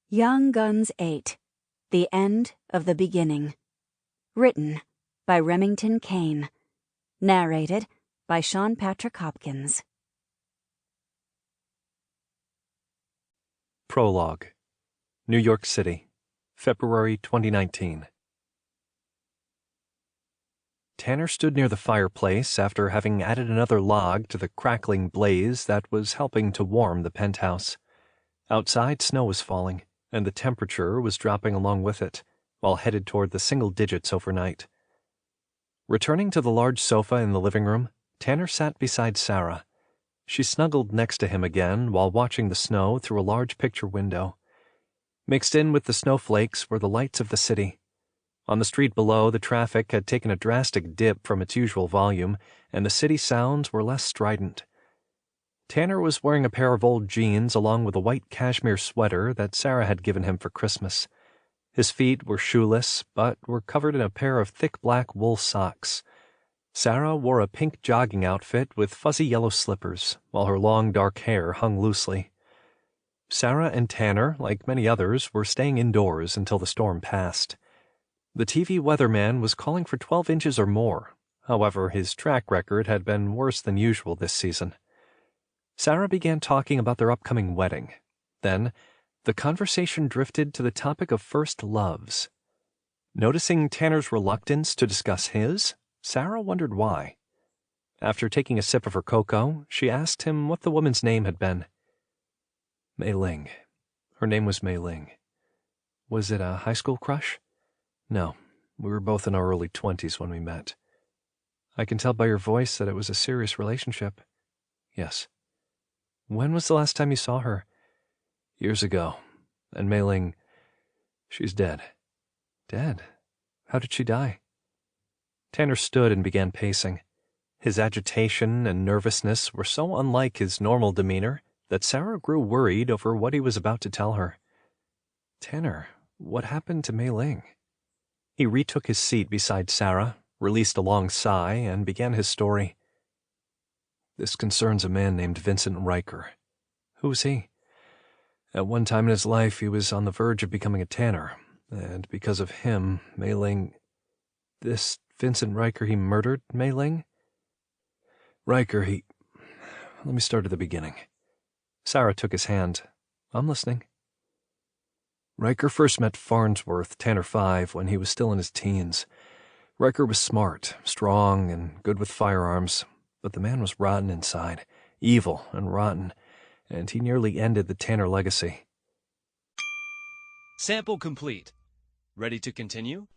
Young Guns 8. The End of the Beginning. Written by Remington Kane. Narrated by Sean Patrick Hopkins. Prologue. New York City, February 2019. Tanner stood near the fireplace after having added another log to the crackling blaze that was helping to warm the penthouse. Outside, snow was falling, and the temperature was dropping along with it, while headed toward the single digits overnight. Returning to the large sofa in the living room, Tanner sat beside Sarah. She snuggled next to him again while watching the snow through a large picture window. Mixed in with the snowflakes were the lights of the city. On the street below, the traffic had taken a drastic dip from its usual volume, and the city sounds were less strident. Tanner was wearing a pair of old jeans along with a white cashmere sweater that Sarah had given him for Christmas. His feet were shoeless, but were covered in a pair of thick black wool socks. Sarah wore a pink jogging outfit with fuzzy yellow slippers, while her long dark hair hung loosely. Sarah and Tanner, like many others, were staying indoors until the storm passed. The TV weatherman was calling for 12 inches or more. However, his track record had been worse than usual this season. Sarah began talking about their upcoming wedding. Then, the conversation drifted to the topic of first loves. Noticing Tanner's reluctance to discuss his, Sarah wondered why. After taking a sip of her cocoa, she asked him what the woman's name had been. Mei Ling. Her name was Mei Ling. Was it a high school crush? No, we were both in our early 20s when we met. I can tell by your voice that it was a serious relationship. Yes. When was the last time you saw her? Years ago. And Mei Ling, she's dead. Dead? How did she die? Tanner stood and began pacing. His agitation and nervousness were so unlike his normal demeanor that Sarah grew worried over what he was about to tell her. Tanner, what happened to Mei Ling? He retook his seat beside Sarah, released a long sigh, and began his story. This concerns a man named Vincent Ryker. Who was he? At one time in his life, he was on the verge of becoming a tanner, and because of him, Mei Ling... This Vincent Ryker, he murdered Mei Ling? Ryker, Let me start at the beginning. Sarah took his hand. I'm listening. Ryker first met Farnsworth, Tanner 5, when he was still in his teens. Ryker was smart, strong, and good with firearms, but the man was rotten inside, evil and rotten, and he nearly ended the Tanner legacy. Sample complete. Ready to continue?